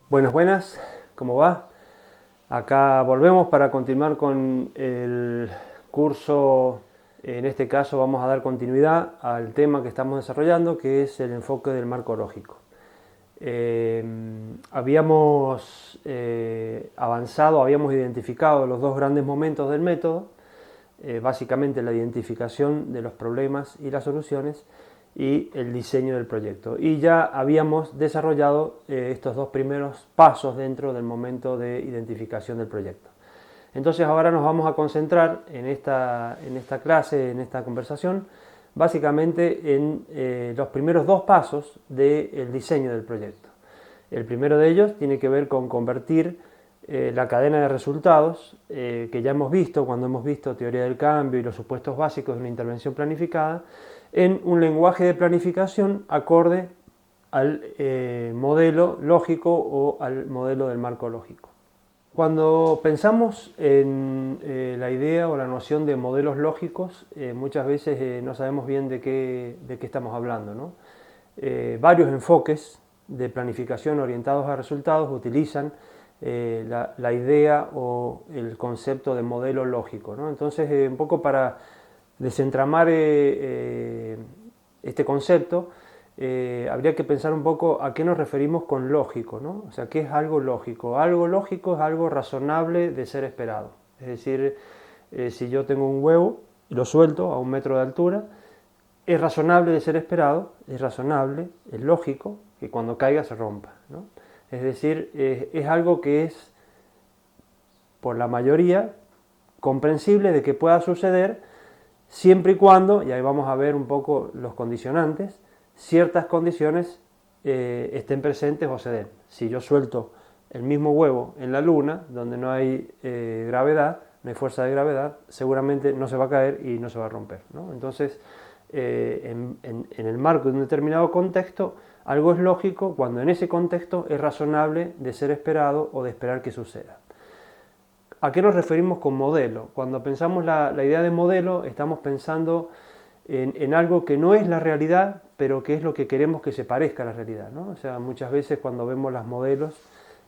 Buenas, buenas, ¿cómo va? Acá volvemos para continuar con el curso. En este caso vamos a dar continuidad al tema que estamos desarrollando, que es el enfoque del marco lógico. Habíamos avanzado, habíamos identificado los dos grandes momentos del método, básicamente la identificación de los problemas y las soluciones y el diseño del proyecto. Y ya habíamos desarrollado estos dos primeros pasos dentro del momento de identificación del proyecto. Entonces ahora nos vamos a concentrar en esta clase, en esta conversación, básicamente en los primeros dos pasos del diseño del proyecto. El primero de ellos tiene que ver con convertir la cadena de resultados que ya hemos visto cuando hemos visto teoría del cambio y los supuestos básicos de una intervención planificada, en un lenguaje de planificación acorde al modelo lógico o al modelo del marco lógico. Cuando pensamos en la idea o la noción de modelos lógicos, muchas veces no sabemos bien de qué estamos hablando, ¿no? Varios enfoques de planificación orientados a resultados utilizan la idea o el concepto de modelo lógico, ¿no? Entonces, un poco para desentramar este concepto, habría que pensar un poco a qué nos referimos con lógico, ¿no? O sea, ¿qué es algo lógico? Algo lógico es algo razonable de ser esperado. Es decir, si yo tengo un huevo y lo suelto a 1 metro de altura, es razonable de ser esperado, es razonable, es lógico que cuando caiga se rompa, ¿no? Es decir, es algo que es, por la mayoría, comprensible de que pueda suceder siempre y cuando, y ahí vamos a ver un poco los condicionantes, ciertas condiciones estén presentes o se den. Si yo suelto el mismo huevo en la luna, donde no hay gravedad, no hay fuerza de gravedad, seguramente no se va a caer y no se va a romper, ¿no? Entonces, en el marco de un determinado contexto, algo es lógico cuando en ese contexto es razonable de ser esperado o de esperar que suceda. ¿A qué nos referimos con modelo? Cuando pensamos la idea de modelo, estamos pensando en algo que no es la realidad, pero que es lo que queremos que se parezca a la realidad, ¿no? O sea, muchas veces cuando vemos las modelos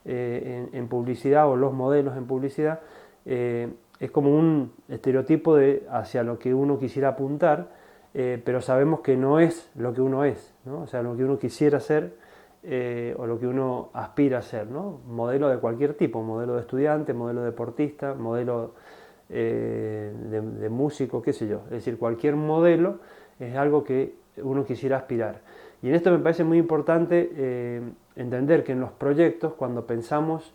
en publicidad o los modelos en publicidad, es como un estereotipo hacia lo que uno quisiera apuntar, pero sabemos que no es lo que uno es, ¿no? O sea, lo que uno quisiera ser o lo que uno aspira a ser, ¿no? Modelo de cualquier tipo, modelo de estudiante, modelo deportista, modelo de músico, qué sé yo. Es decir, cualquier modelo es algo que uno quisiera aspirar. Y en esto me parece muy importante entender que en los proyectos, cuando pensamos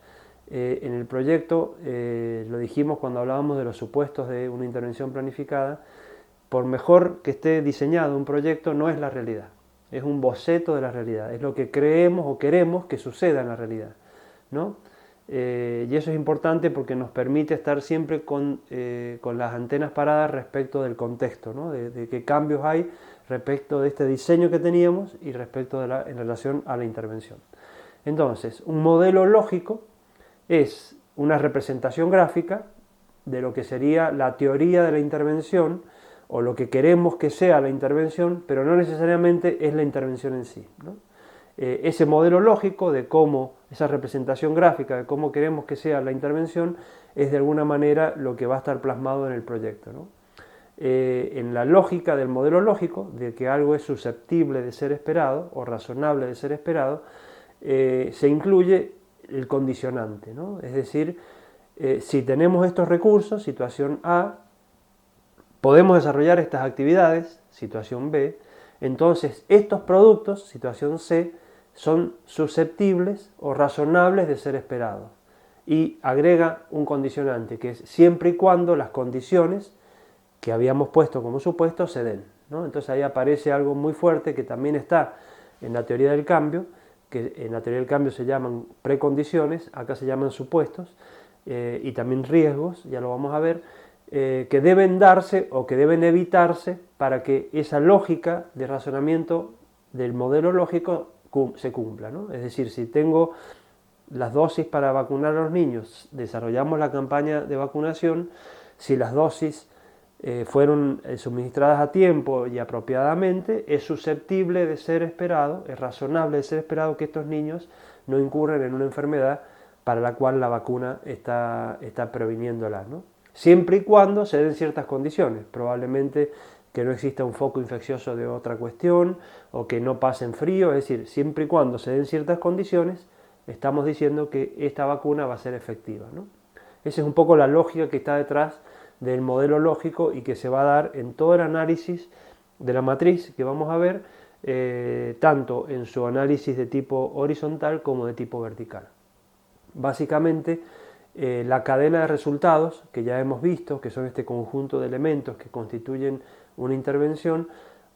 en el proyecto, lo dijimos cuando hablábamos de los supuestos de una intervención planificada, por mejor que esté diseñado un proyecto, no es la realidad. Es un boceto de la realidad, es lo que creemos o queremos que suceda en la realidad, ¿no? Y eso es importante porque nos permite estar siempre con las antenas paradas respecto del contexto, ¿no? De qué cambios hay respecto de este diseño que teníamos y respecto en relación a la intervención. Entonces, un modelo lógico es una representación gráfica de lo que sería la teoría de la intervención o lo que queremos que sea la intervención, pero no necesariamente es la intervención en sí, ¿no? Ese modelo lógico de cómo, esa representación gráfica de cómo queremos que sea la intervención, es de alguna manera lo que va a estar plasmado en el proyecto, ¿no? En la lógica del modelo lógico, de que algo es susceptible de ser esperado o razonable de ser esperado, se incluye el condicionante, ¿no? Es decir, si tenemos estos recursos, situación A, podemos desarrollar estas actividades, situación B, entonces estos productos, situación C, son susceptibles o razonables de ser esperados. Y agrega un condicionante, que es siempre y cuando las condiciones que habíamos puesto como supuesto se den, ¿no? Entonces ahí aparece algo muy fuerte que también está en la teoría del cambio, que en la teoría del cambio se llaman precondiciones, acá se llaman supuestos, y también riesgos, ya lo vamos a ver, que deben darse o que deben evitarse para que esa lógica de razonamiento del modelo lógico se cumpla, ¿no? Es decir, si tengo las dosis para vacunar a los niños, desarrollamos la campaña de vacunación, si las dosis fueron suministradas a tiempo y apropiadamente, es susceptible de ser esperado, es razonable de ser esperado que estos niños no incurren en una enfermedad para la cual la vacuna está previniéndola, ¿no? Siempre y cuando se den ciertas condiciones, probablemente que no exista un foco infeccioso de otra cuestión o que no pasen frío, es decir, siempre y cuando se den ciertas condiciones, estamos diciendo que esta vacuna va a ser efectiva, ¿no? Esa es un poco la lógica que está detrás del modelo lógico y que se va a dar en todo el análisis de la matriz que vamos a ver, tanto en su análisis de tipo horizontal como de tipo vertical. Básicamente, la cadena de resultados que ya hemos visto, que son este conjunto de elementos que constituyen una intervención,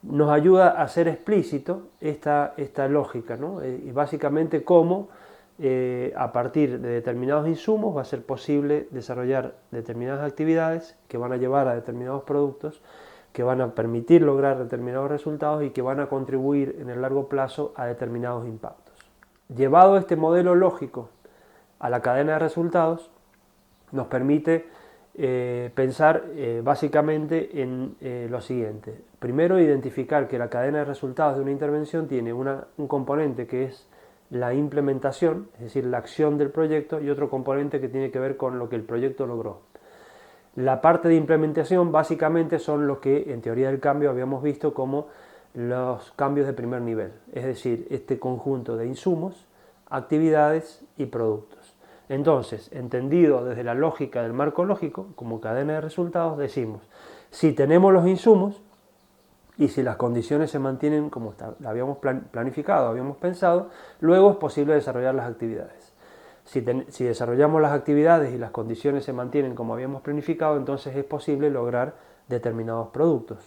nos ayuda a hacer explícito esta lógica, ¿no? Y básicamente cómo a partir de determinados insumos va a ser posible desarrollar determinadas actividades que van a llevar a determinados productos, que van a permitir lograr determinados resultados y que van a contribuir en el largo plazo a determinados impactos. Llevado este modelo lógico a la cadena de resultados, nos permite pensar básicamente en lo siguiente. Primero, identificar que la cadena de resultados de una intervención tiene un componente que es la implementación, es decir, la acción del proyecto, y otro componente que tiene que ver con lo que el proyecto logró. La parte de implementación básicamente son lo que en teoría del cambio habíamos visto como los cambios de primer nivel, es decir, este conjunto de insumos, actividades y productos. Entonces, entendido desde la lógica del marco lógico, como cadena de resultados, decimos, si tenemos los insumos y si las condiciones se mantienen como habíamos planificado, habíamos pensado, luego es posible desarrollar las actividades. Si desarrollamos las actividades y las condiciones se mantienen como habíamos planificado, entonces es posible lograr determinados productos.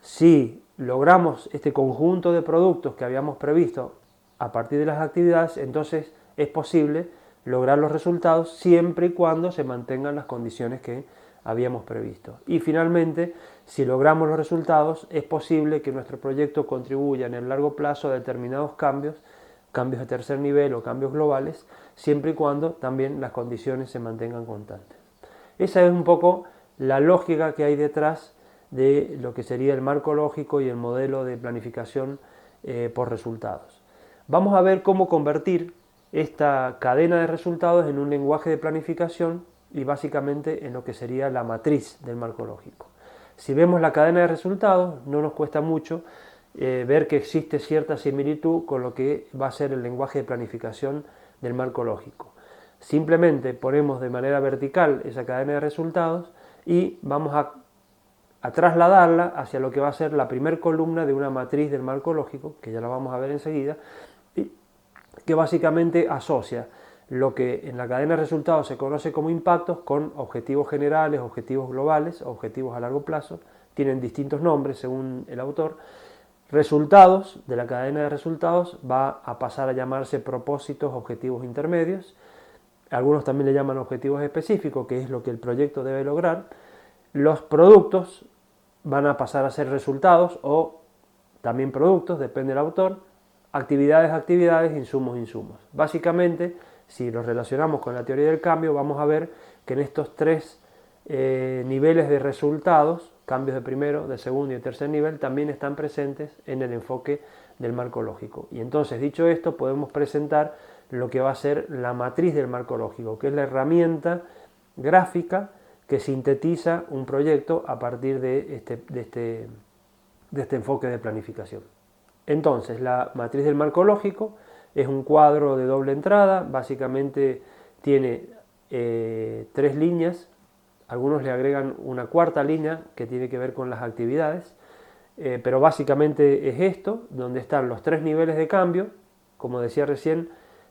Si logramos este conjunto de productos que habíamos previsto a partir de las actividades, entonces es posible lograr los resultados siempre y cuando se mantengan las condiciones que habíamos previsto. Y finalmente, si logramos los resultados, es posible que nuestro proyecto contribuya en el largo plazo a determinados cambios de tercer nivel o cambios globales, siempre y cuando también las condiciones se mantengan constantes. Esa es un poco la lógica que hay detrás de lo que sería el marco lógico y el modelo de planificación por resultados. Vamos a ver cómo convertir esta cadena de resultados en un lenguaje de planificación y básicamente en lo que sería la matriz del marco lógico. Si vemos la cadena de resultados, no nos cuesta mucho ver que existe cierta similitud con lo que va a ser el lenguaje de planificación del marco lógico. Simplemente ponemos de manera vertical esa cadena de resultados y vamos a trasladarla hacia lo que va a ser la primera columna de una matriz del marco lógico, que ya la vamos a ver enseguida, y que básicamente asocia lo que en la cadena de resultados se conoce como impactos con objetivos generales, objetivos globales, objetivos a largo plazo, tienen distintos nombres según el autor. Resultados de la cadena de resultados va a pasar a llamarse propósitos, objetivos intermedios. Algunos también le llaman objetivos específicos, que es lo que el proyecto debe lograr. Los productos van a pasar a ser resultados o también productos, depende del autor. Actividades, insumos. Básicamente, si los relacionamos con la teoría del cambio, vamos a ver que en estos tres niveles de resultados, cambios de primero, de segundo y de tercer nivel, también están presentes en el enfoque del marco lógico. Y entonces, dicho esto, podemos presentar lo que va a ser la matriz del marco lógico, que es la herramienta gráfica que sintetiza un proyecto a partir de este enfoque de planificación. Entonces, la matriz del marco lógico es un cuadro de doble entrada, básicamente tiene tres líneas, algunos le agregan una cuarta línea que tiene que ver con las actividades, pero básicamente es esto, donde están los 3 niveles de cambio. Como decía recién,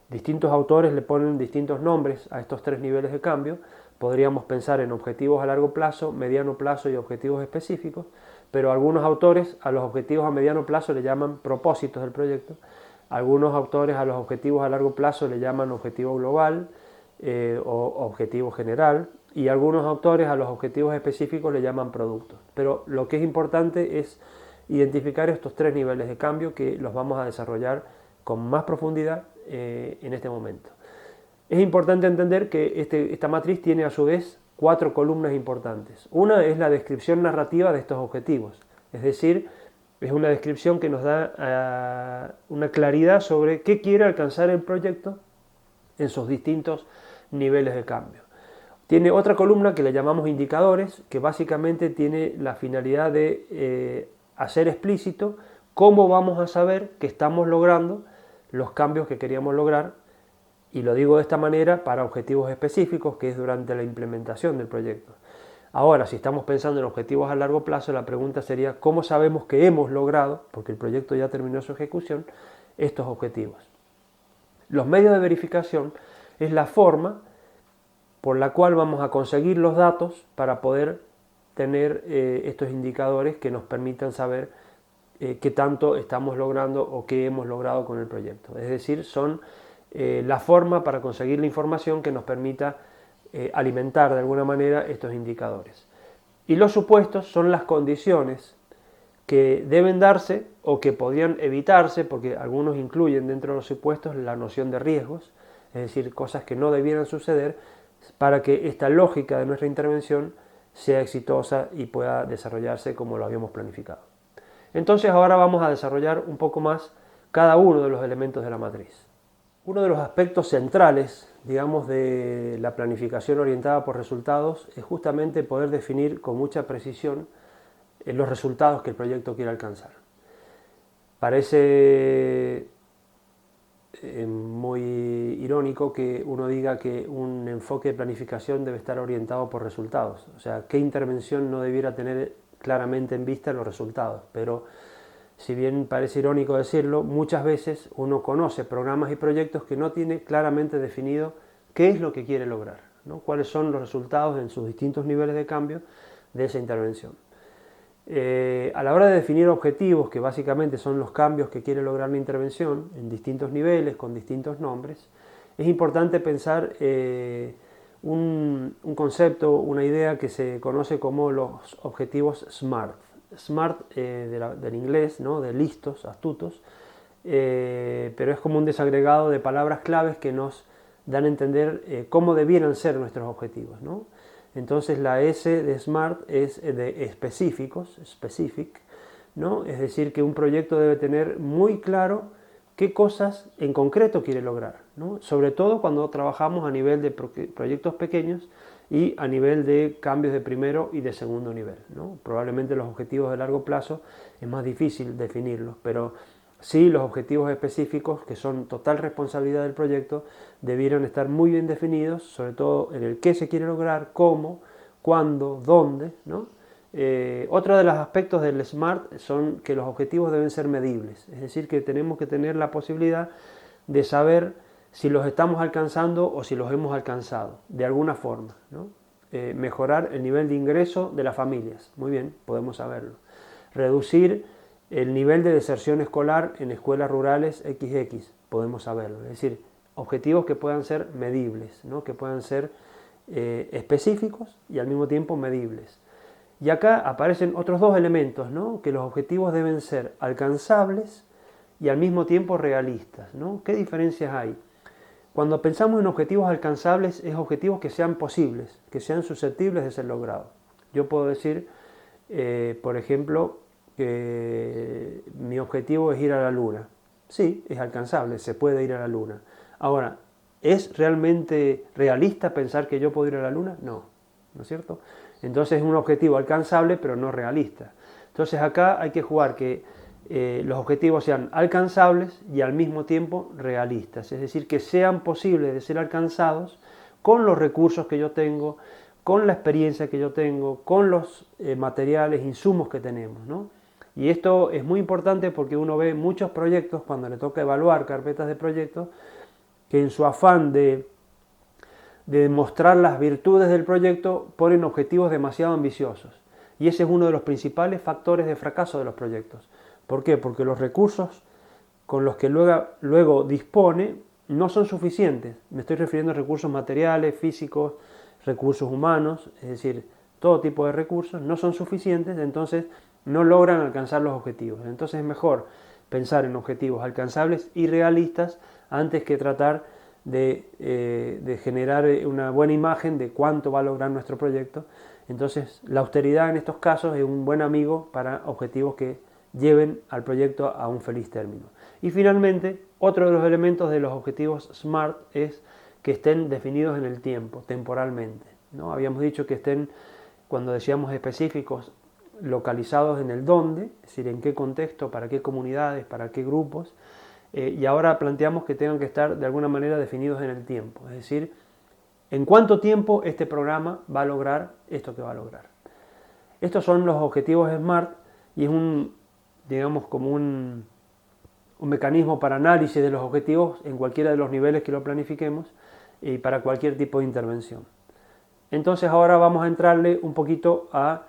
distintos autores le ponen distintos nombres a estos 3 niveles de cambio. Podríamos pensar en objetivos a largo plazo, mediano plazo y objetivos específicos, pero algunos autores a los objetivos a mediano plazo le llaman propósitos del proyecto, algunos autores a los objetivos a largo plazo le llaman objetivo global o objetivo general, y algunos autores a los objetivos específicos le llaman productos. Pero lo que es importante es identificar estos 3 niveles de cambio, que los vamos a desarrollar con más profundidad en este momento. Es importante entender que esta matriz tiene a su vez 4 columnas importantes. Una es la descripción narrativa de estos objetivos, es decir, es una descripción que nos da una claridad sobre qué quiere alcanzar el proyecto en sus distintos niveles de cambio. Tiene otra columna que le llamamos indicadores, que básicamente tiene la finalidad de hacer explícito cómo vamos a saber que estamos logrando los cambios que queríamos lograr, y lo digo de esta manera para objetivos específicos, que es durante la implementación del proyecto. Ahora, si estamos pensando en objetivos a largo plazo, la pregunta sería ¿cómo sabemos que hemos logrado, porque el proyecto ya terminó su ejecución, estos objetivos? Los medios de verificación es la forma por la cual vamos a conseguir los datos para poder tener estos indicadores que nos permitan saber qué tanto estamos logrando o qué hemos logrado con el proyecto. Es decir, son la forma para conseguir la información que nos permita alimentar de alguna manera estos indicadores. Y los supuestos son las condiciones que deben darse o que podrían evitarse, porque algunos incluyen dentro de los supuestos la noción de riesgos, es decir, cosas que no debieran suceder, para que esta lógica de nuestra intervención sea exitosa y pueda desarrollarse como lo habíamos planificado. Entonces ahora vamos a desarrollar un poco más cada uno de los elementos de la matriz. Uno de los aspectos centrales, digamos, de la planificación orientada por resultados es justamente poder definir con mucha precisión los resultados que el proyecto quiere alcanzar. Parece muy irónico que uno diga que un enfoque de planificación debe estar orientado por resultados. O sea, ¿qué intervención no debiera tener claramente en vista los resultados? Pero si bien parece irónico decirlo, muchas veces uno conoce programas y proyectos que no tiene claramente definido qué es lo que quiere lograr, ¿no? Cuáles son los resultados en sus distintos niveles de cambio de esa intervención. A la hora de definir objetivos, que básicamente son los cambios que quiere lograr la intervención en distintos niveles, con distintos nombres, es importante pensar un concepto, una idea que se conoce como los objetivos SMART. SMART del inglés, ¿no? De listos, astutos, pero es como un desagregado de palabras claves que nos dan a entender cómo debieran ser nuestros objetivos, ¿no? Entonces la S de SMART es de específicos, specific, ¿no? Es decir, que un proyecto debe tener muy claro qué cosas en concreto quiere lograr, ¿no? Sobre todo cuando trabajamos a nivel de proyectos pequeños y a nivel de cambios de primero y de segundo nivel, ¿no? Probablemente los objetivos de largo plazo es más difícil definirlos, pero sí los objetivos específicos, que son total responsabilidad del proyecto, debieran estar muy bien definidos, sobre todo en el qué se quiere lograr, cómo, cuándo, dónde, ¿no? Otro de los aspectos del SMART son que los objetivos deben ser medibles, es decir, que tenemos que tener la posibilidad de saber si los estamos alcanzando o si los hemos alcanzado, de alguna forma, ¿no? Mejorar el nivel de ingreso de las familias, muy bien, podemos saberlo. Reducir el nivel de deserción escolar en escuelas rurales XX, podemos saberlo. Es decir, objetivos que puedan ser medibles, ¿no? Que puedan ser específicos y al mismo tiempo medibles. Y acá aparecen otros dos elementos, ¿no? Que los objetivos deben ser alcanzables y al mismo tiempo realistas, ¿no? ¿Qué diferencias hay? Cuando pensamos en objetivos alcanzables, es objetivos que sean posibles, que sean susceptibles de ser logrados. Yo puedo decir, por ejemplo, que mi objetivo es ir a la Luna. Sí, es alcanzable, se puede ir a la Luna. Ahora, ¿es realmente realista pensar que yo puedo ir a la Luna? No, ¿no es cierto? Entonces es un objetivo alcanzable, pero no realista. Entonces acá hay que jugar que los objetivos sean alcanzables y al mismo tiempo realistas, es decir, que sean posibles de ser alcanzados con los recursos que yo tengo, con la experiencia que yo tengo, con los materiales, insumos que tenemos, ¿no? Y esto es muy importante porque uno ve muchos proyectos, cuando le toca evaluar carpetas de proyectos, que en su afán de mostrar las virtudes del proyecto ponen objetivos demasiado ambiciosos. Y ese es uno de los principales factores de fracaso de los proyectos. ¿Por qué? Porque los recursos con los que luego dispone no son suficientes. Me estoy refiriendo a recursos materiales, físicos, recursos humanos, es decir, todo tipo de recursos no son suficientes, entonces no logran alcanzar los objetivos. Entonces es mejor pensar en objetivos alcanzables y realistas antes que tratar de generar una buena imagen de cuánto va a lograr nuestro proyecto. Entonces la austeridad en estos casos es un buen amigo para objetivos que lleven al proyecto a un feliz término. Y finalmente, otro de los elementos de los objetivos SMART es que estén definidos en el tiempo, temporalmente, ¿no? Habíamos dicho que estén, cuando decíamos específicos, localizados en el dónde, es decir, en qué contexto, para qué comunidades, para qué grupos, y ahora planteamos que tengan que estar de alguna manera definidos en el tiempo, es decir, en cuánto tiempo este programa va a lograr esto que va a lograr. Estos son los objetivos SMART y es digamos, como un mecanismo para análisis de los objetivos en cualquiera de los niveles que lo planifiquemos y para cualquier tipo de intervención. Entonces ahora vamos a entrarle un poquito a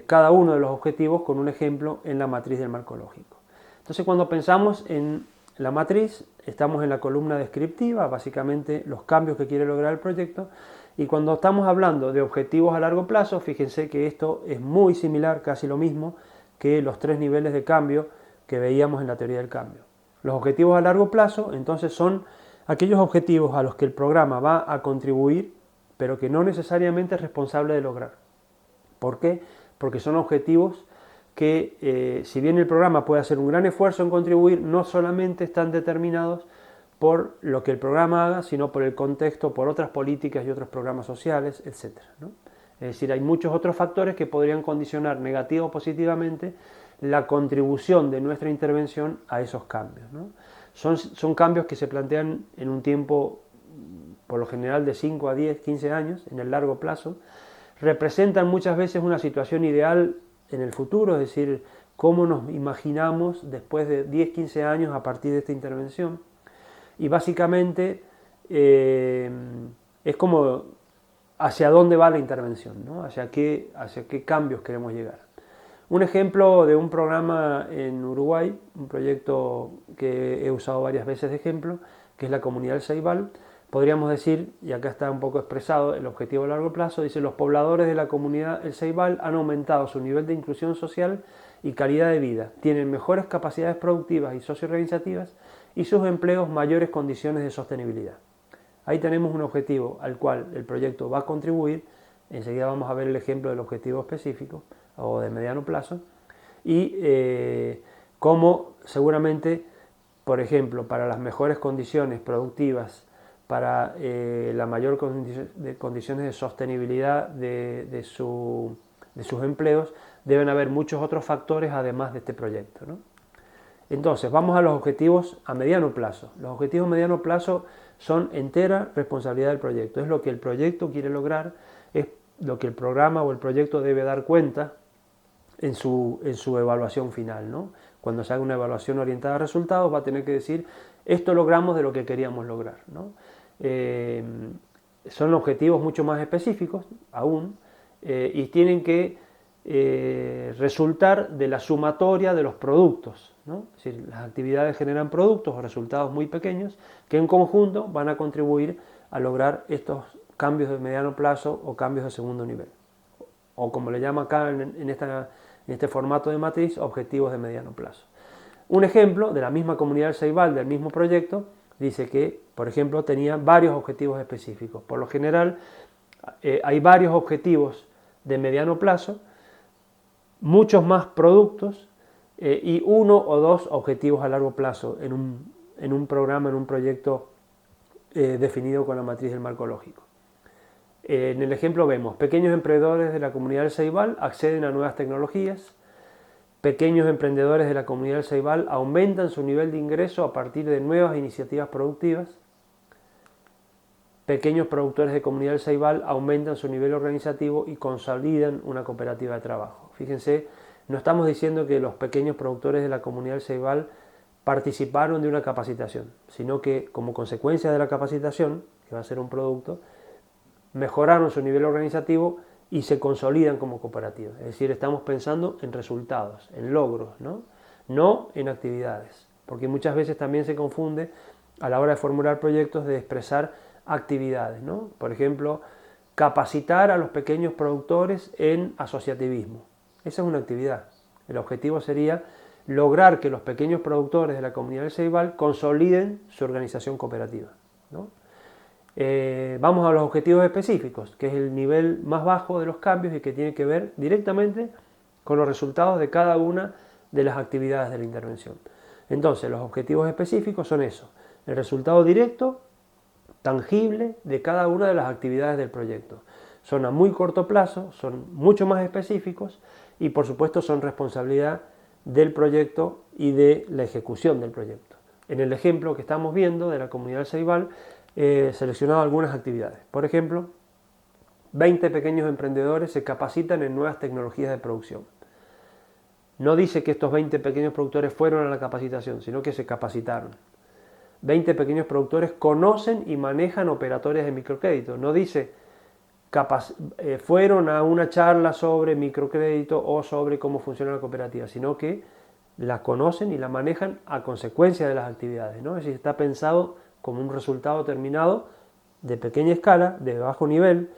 cada uno de los objetivos con un ejemplo en la matriz del marco lógico. Entonces cuando pensamos en la matriz, estamos en la columna descriptiva, básicamente los cambios que quiere lograr el proyecto, y cuando estamos hablando de objetivos a largo plazo, fíjense que esto es muy similar, casi lo mismo, que los 3 niveles de cambio que veíamos en la teoría del cambio. Los objetivos a largo plazo, entonces, son aquellos objetivos a los que el programa va a contribuir, pero que no necesariamente es responsable de lograr. ¿Por qué? Porque son objetivos que, si bien el programa puede hacer un gran esfuerzo en contribuir, no solamente están determinados por lo que el programa haga, sino por el contexto, por otras políticas y otros programas sociales, etc., ¿no? Es decir, hay muchos otros factores que podrían condicionar negativa o positivamente la contribución de nuestra intervención a esos cambios, ¿no? Son cambios que se plantean en un tiempo, por lo general, de 5 a 10, 15 años, en el largo plazo. Representan muchas veces una situación ideal en el futuro, es decir, cómo nos imaginamos después de 10, 15 años a partir de esta intervención. Y básicamente es como hacia dónde va la intervención, ¿no? Hacia qué cambios queremos llegar. Un ejemplo de un programa en Uruguay, un proyecto que he usado varias veces de ejemplo, que es la Comunidad del Ceibal. Podríamos decir, y acá está un poco expresado el objetivo a largo plazo, dice: los pobladores de la Comunidad del Ceibal han aumentado su nivel de inclusión social y calidad de vida, tienen mejores capacidades productivas y socioorganizativas y sus empleos mayores condiciones de sostenibilidad. Ahí tenemos un objetivo al cual el proyecto va a contribuir. Enseguida vamos a ver el ejemplo del objetivo específico o de mediano plazo, y cómo seguramente, por ejemplo, para las mejores condiciones productivas, para la mayor condiciones de sostenibilidad de sus empleos, deben haber muchos otros factores además de este proyecto, ¿no? Entonces, vamos a los objetivos a mediano plazo. Los objetivos a mediano plazo son entera responsabilidad del proyecto. Es lo que el proyecto quiere lograr, es lo que el programa o el proyecto debe dar cuenta en su evaluación final, ¿no? Cuando se haga una evaluación orientada a resultados, va a tener que decir: esto logramos de lo que queríamos lograr, ¿no? Son objetivos mucho más específicos aún, y tienen que resultar de la sumatoria de los productos, ¿no? Es decir, las actividades generan productos o resultados muy pequeños que en conjunto van a contribuir a lograr estos cambios de mediano plazo o cambios de segundo nivel, o como le llama acá en este formato de matriz, objetivos de mediano plazo. Un ejemplo de la misma Comunidad del Ceibal, del mismo proyecto, dice que, por ejemplo, tenía varios objetivos específicos. Por lo general, hay varios objetivos de mediano plazo, muchos más productos y 1 o 2 objetivos a largo plazo en un programa, en un proyecto definido con la matriz del marco lógico. En el ejemplo vemos: pequeños emprendedores de la Comunidad del Ceibal acceden a nuevas tecnologías, pequeños emprendedores de la Comunidad del Ceibal aumentan su nivel de ingreso a partir de nuevas iniciativas productivas, pequeños productores de Comunidad del Ceibal aumentan su nivel organizativo y consolidan una cooperativa de trabajo. Fíjense no estamos diciendo que los pequeños productores de la comunidad del Ceibal participaron de una capacitación, sino que como consecuencia de la capacitación, que va a ser un producto, mejoraron su nivel organizativo y se consolidan como cooperativa. Es decir, estamos pensando en resultados, en logros, no en actividades, porque muchas veces también se confunde a la hora de formular proyectos de expresar actividades, ¿no? Por ejemplo, capacitar a los pequeños productores en asociativismo. Esa es una actividad. El objetivo sería lograr que los pequeños productores de la comunidad del Ceibal consoliden su organización cooperativa, ¿no? Vamos a los objetivos específicos, que es el nivel más bajo de los cambios y que tiene que ver directamente con los resultados de cada una de las actividades de la intervención. Entonces, los objetivos específicos son eso, el resultado directo, tangible de cada una de las actividades del proyecto. Son a muy corto plazo, son mucho más específicos y por supuesto son responsabilidad del proyecto y de la ejecución del proyecto. En el ejemplo que estamos viendo de la comunidad del Ceibal, he seleccionado algunas actividades. Por ejemplo, 20 pequeños emprendedores se capacitan en nuevas tecnologías de producción. No dice que estos 20 pequeños productores fueron a la capacitación, sino que se capacitaron. 20 pequeños productores conocen y manejan operadores de microcrédito. No dice fueron a una charla sobre microcrédito o sobre cómo funciona la cooperativa, sino que la conocen y la manejan a consecuencia de las actividades, ¿no? Es decir, está pensado como un resultado terminado de pequeña escala, de bajo nivel,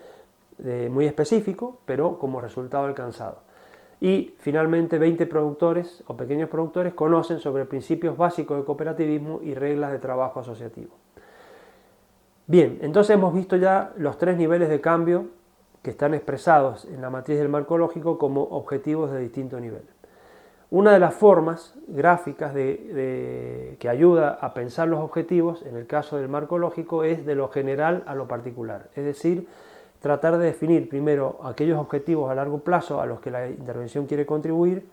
muy específico, pero como resultado alcanzado. Y finalmente 20 productores o pequeños productores conocen sobre principios básicos de cooperativismo y reglas de trabajo asociativo. Bien, entonces hemos visto ya los 3 niveles de cambio que están expresados en la matriz del marco lógico como objetivos de distinto nivel. Una de las formas gráficas que ayuda a pensar los objetivos, en el caso del marco lógico, es de lo general a lo particular. Es decir, tratar de definir primero aquellos objetivos a largo plazo a los que la intervención quiere contribuir,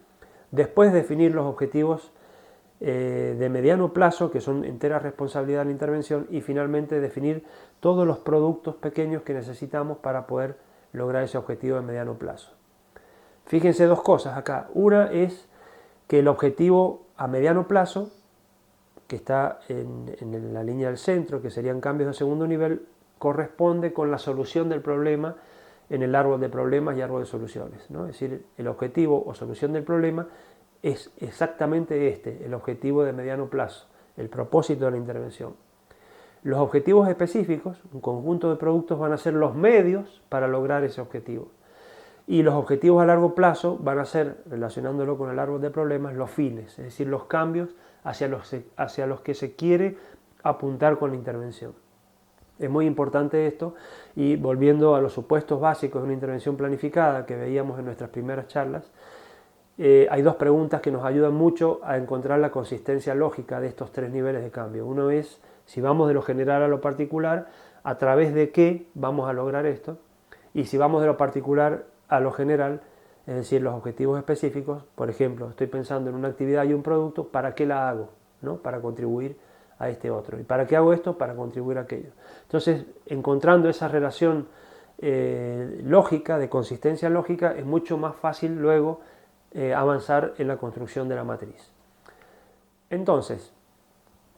después definir los objetivos de mediano plazo, que son entera responsabilidad de la intervención, y finalmente definir todos los productos pequeños que necesitamos para poder lograr ese objetivo de mediano plazo. Fíjense 2 cosas acá. Una es que el objetivo a mediano plazo, que está en la línea del centro, que serían cambios de segundo nivel, corresponde con la solución del problema en el árbol de problemas y árbol de soluciones, ¿no? Es decir, el objetivo o solución del problema es exactamente el objetivo de mediano plazo, el propósito de la intervención. Los objetivos específicos, un conjunto de productos, van a ser los medios para lograr ese objetivo. Y los objetivos a largo plazo van a ser, relacionándolo con el árbol de problemas, los fines, es decir, los cambios hacia los que se quiere apuntar con la intervención. Es muy importante esto, y volviendo a los supuestos básicos de una intervención planificada que veíamos en nuestras primeras charlas, hay 2 preguntas que nos ayudan mucho a encontrar la consistencia lógica de estos 3 niveles de cambio. Uno es, si vamos de lo general a lo particular, ¿a través de qué vamos a lograr esto? Y si vamos de lo particular a lo general, es decir, los objetivos específicos, por ejemplo, estoy pensando en una actividad y un producto, ¿para qué la hago? ¿No? Para contribuir a este otro. ¿Y para qué hago esto? Para contribuir a aquello. Entonces, encontrando esa relación lógica, de consistencia lógica, es mucho más fácil luego avanzar en la construcción de la matriz. Entonces,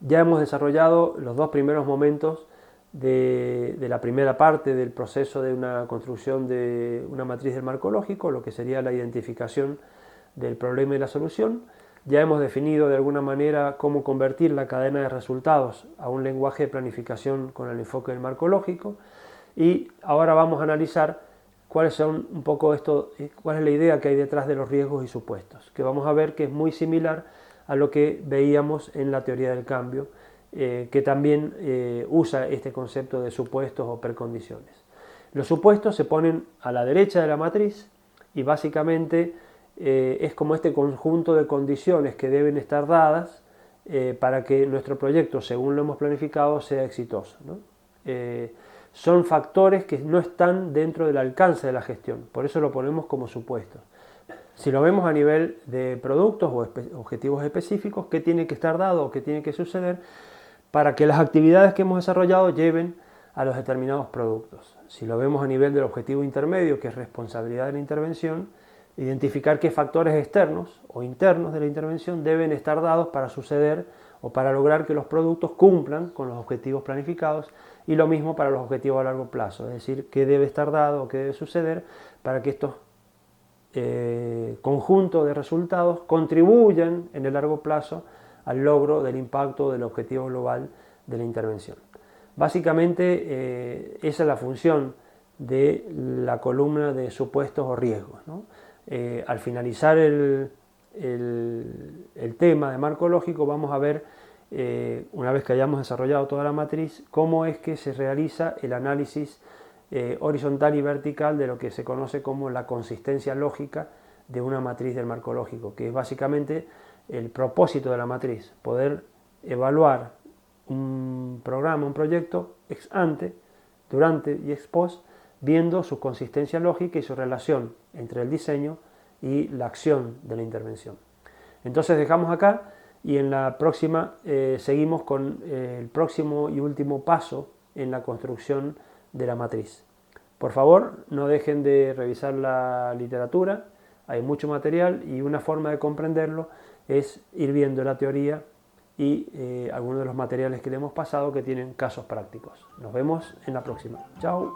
ya hemos desarrollado los 2 primeros momentos de la primera parte del proceso de una construcción de una matriz del marco lógico, lo que sería la identificación del problema y la solución. Ya hemos definido de alguna manera cómo convertir la cadena de resultados a un lenguaje de planificación con el enfoque del marco lógico, y ahora vamos a analizar cuáles son un poco cuál es la idea que hay detrás de los riesgos y supuestos, que vamos a ver que es muy similar a lo que veíamos en la teoría del cambio, que también usa este concepto de supuestos o precondiciones. Los supuestos se ponen a la derecha de la matriz y básicamente es como este conjunto de condiciones que deben estar dadas para que nuestro proyecto, según lo hemos planificado, sea exitoso, ¿no? Son factores que no están dentro del alcance de la gestión, por eso lo ponemos como supuestos. Si lo vemos a nivel de productos o objetivos específicos, ¿qué tiene que estar dado o qué tiene que suceder para que las actividades que hemos desarrollado lleven a los determinados productos? Si lo vemos a nivel del objetivo intermedio, que es responsabilidad de la intervención, identificar qué factores externos o internos de la intervención deben estar dados para suceder o para lograr que los productos cumplan con los objetivos planificados, y lo mismo para los objetivos a largo plazo, es decir, qué debe estar dado o qué debe suceder para que estos conjuntos de resultados contribuyan en el largo plazo al logro del impacto del objetivo global de la intervención. Básicamente esa es la función de la columna de supuestos o riesgos, ¿no? Al finalizar el tema de marco lógico vamos a ver, una vez que hayamos desarrollado toda la matriz, cómo es que se realiza el análisis horizontal y vertical de lo que se conoce como la consistencia lógica de una matriz del marco lógico, que es básicamente el propósito de la matriz, poder evaluar un programa, un proyecto ex ante, durante y ex post, viendo su consistencia lógica y su relación entre el diseño y la acción de la intervención. Entonces dejamos acá y en la próxima seguimos con el próximo y último paso en la construcción de la matriz. Por favor, no dejen de revisar la literatura, hay mucho material y una forma de comprenderlo es ir viendo la teoría y algunos de los materiales que le hemos pasado que tienen casos prácticos. Nos vemos en la próxima. Chao.